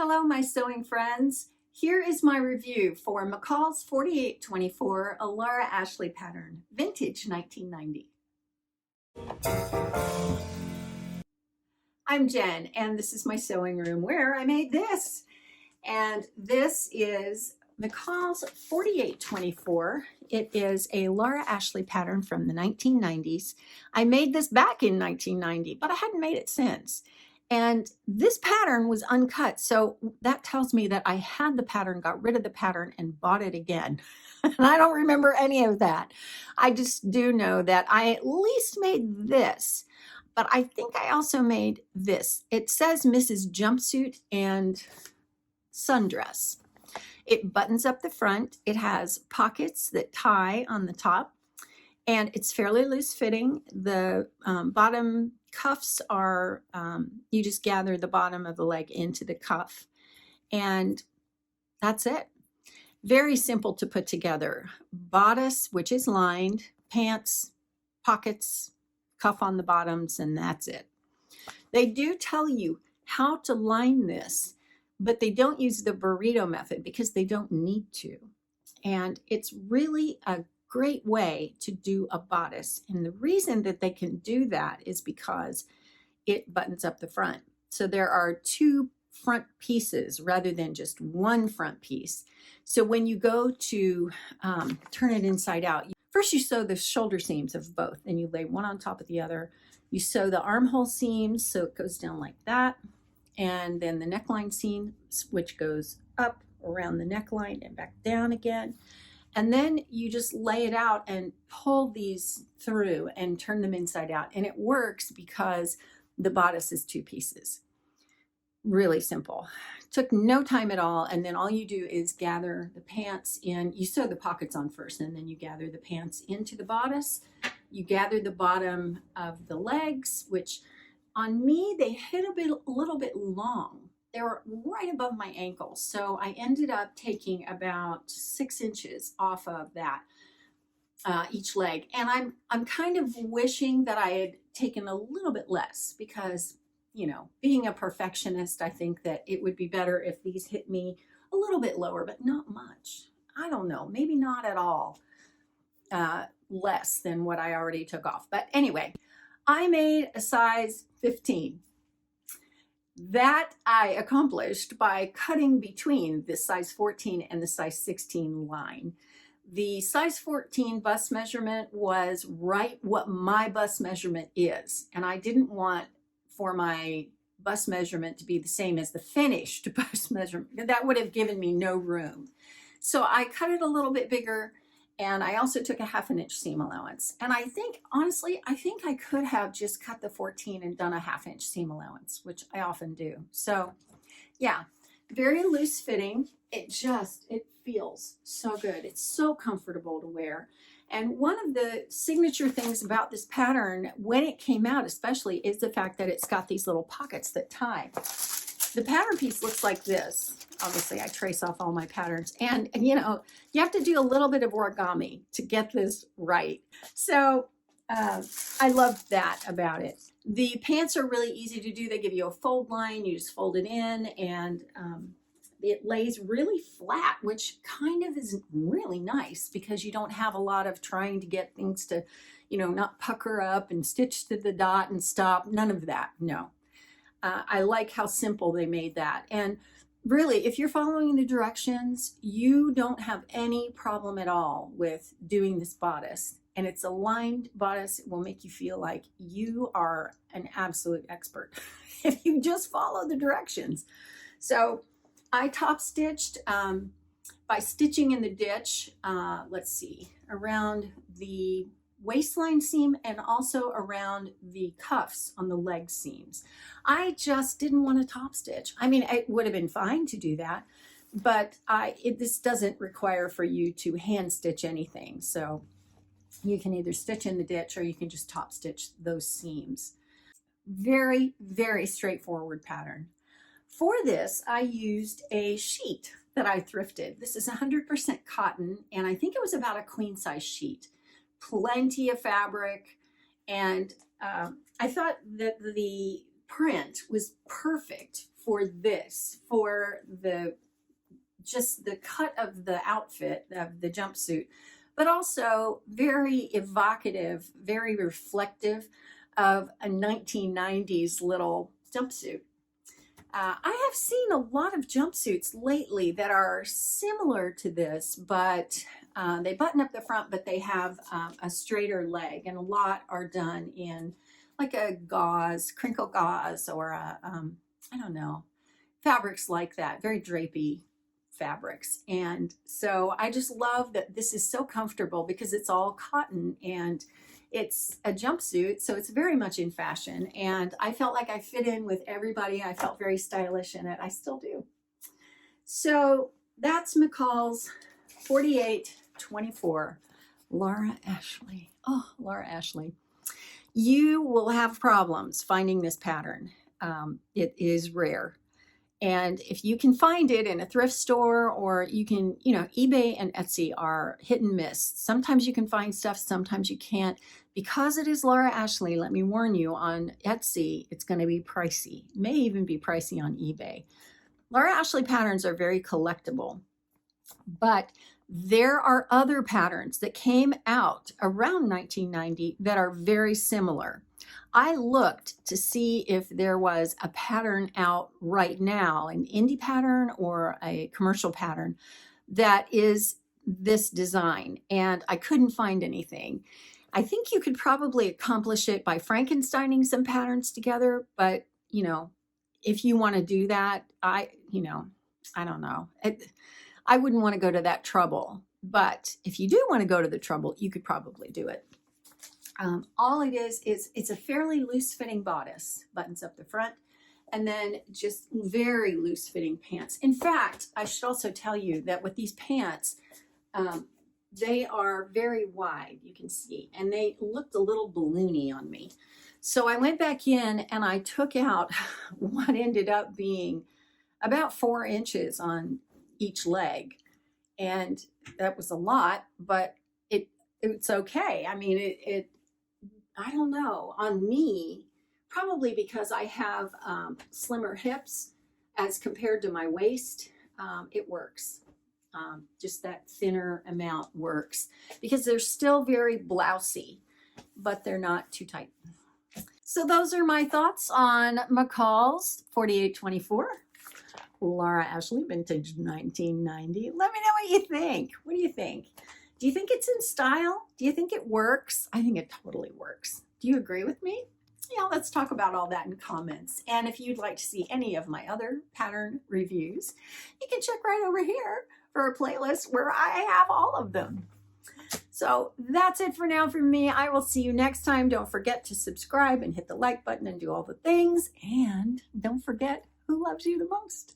Hello, my sewing friends. Here is my review for McCall's 4824 Laura Ashley pattern, vintage 1990. I'm Jen, and this is my sewing room where I made this. And this is McCall's 4824. It is a Laura Ashley pattern from the 1990s. I made this back in 1990, but I hadn't made it since. And this pattern was uncut, so that tells me that I had the pattern, got rid of the pattern, and bought it again. And I don't remember any of that. I just do know that I at least made this, but I think I also made this. It says Mrs. Jumpsuit and Sundress. It buttons up the front. It has pockets that tie on the top, and it's fairly loose fitting. The bottom cuffs are, you just gather the bottom of the leg into the cuff, and that's it. Very simple to put together. Bodice, which is lined, pants, pockets, cuff on the bottoms, and that's it. They do tell you how to line this, but they don't use the burrito method because they don't need to. And it's really a great way to do a bodice. And the reason that they can do that is because it buttons up the front. So there are two front pieces rather than just one front piece. So when you go to turn it inside out, first you sew the shoulder seams of both, and you lay one on top of the other. You sew the armhole seams so it goes down like that, and then the neckline seam, which goes up around the neckline and back down again. And then you just lay it out and pull these through and turn them inside out. And it works because the bodice is two pieces. Really simple. Took no time at all. And then all you do is gather the pants in. You sew the pockets on first, and then you gather the pants into the bodice. You gather the bottom of the legs, which on me, they hit a little bit long. They were right above my ankles. So I ended up taking about 6 inches off of that each leg. And I'm kind of wishing that I had taken a little bit less because, you know, being a perfectionist, I think that it would be better if these hit me a little bit lower, but not much. I don't know, maybe not at all less than what I already took off. But anyway, I made a size 15. That I accomplished by cutting between the size 14 and the size 16 line. The size 14 bust measurement was right what my bust measurement is. And I didn't want for my bust measurement to be the same as the finished bust measurement. That would have given me no room. So I cut it a little bit bigger. And I also took a 1/2 inch seam allowance. And I think, honestly, I think I could have just cut the 14 and done a 1/2 inch seam allowance, which I often do. So yeah, very loose fitting. It feels so good. It's so comfortable to wear. And one of the signature things about this pattern, when it came out especially, is the fact that it's got these little pockets that tie. The pattern piece looks like this. Obviously, I trace off all my patterns. And you know, you have to do a little bit of origami to get this right. So I love that about it. The pants are really easy to do. They give you a fold line. You just fold it in, and it lays really flat, which kind of is really nice because you don't have a lot of trying to get things to, you know, not pucker up and stitch to the dot and stop. None of that, no. I like how simple they made that. And really, if you're following the directions, you don't have any problem at all with doing this bodice. And it's a lined bodice. It will make you feel like you are an absolute expert if you just follow the directions. So I top stitched by stitching in the ditch, let's see, around the waistline seam and also around the cuffs on the leg seams. I just didn't want to top stitch. I mean, it would have been fine to do that, but this doesn't require for you to hand stitch anything. So you can either stitch in the ditch or you can just top stitch those seams. Very, very straightforward pattern. For this, I used a sheet that I thrifted. This is 100% cotton, and I think it was about a queen size sheet. Plenty of fabric, and I thought that the print was perfect for this, for just the cut of the outfit of the jumpsuit, but also very evocative, very reflective of a 1990s little jumpsuit. I have seen a lot of jumpsuits lately that are similar to this, but they button up the front, but they have a straighter leg, and a lot are done in like a gauze, crinkle gauze, or I don't know, fabrics like that, very drapey fabrics. And so I just love that this is so comfortable because it's all cotton and it's a jumpsuit, so it's very much in fashion. And I felt like I fit in with everybody. I felt very stylish in it. I still do. So that's McCall's 4824 Laura Ashley. Oh, Laura Ashley. You will have problems finding this pattern. It is rare. And if you can find it in a thrift store, or you can, eBay and Etsy are hit and miss. Sometimes you can find stuff, sometimes you can't. Because it is Laura Ashley, let me warn you, on Etsy, it's going to be pricey. It may even be pricey on eBay. Laura Ashley patterns are very collectible, but there are other patterns that came out around 1990 that are very similar. I looked to see if there was a pattern out right now, an indie pattern or a commercial pattern that is this design, and I couldn't find anything. I think you could probably accomplish it by Frankensteining some patterns together, but if you want to do that, I don't know. I wouldn't want to go to that trouble, but if you do want to go to the trouble, you could probably do it. All it is it's a fairly loose fitting bodice, buttons up the front, and then just very loose fitting pants. In fact, I should also tell you that with these pants, they are very wide, you can see, and they looked a little balloony on me. So I went back in and I took out what ended up being about 4 inches on each leg. And that was a lot, but it's okay. I mean, I don't know, on me, probably because I have slimmer hips as compared to my waist, it works. Just that thinner amount works because they're still very blousy, but they're not too tight. So those are my thoughts on McCall's 4824 Laura Ashley vintage 1990. Let me know what you think. What do you think? Do you think it's in style? Do you think it works? I think it totally works. Do you agree with me? Yeah, let's talk about all that in comments. And if you'd like to see any of my other pattern reviews, you can check right over here for a playlist where I have all of them. So that's it for now from me. I will see you next time. Don't forget to subscribe and hit the like button and do all the things. And don't forget who loves you the most.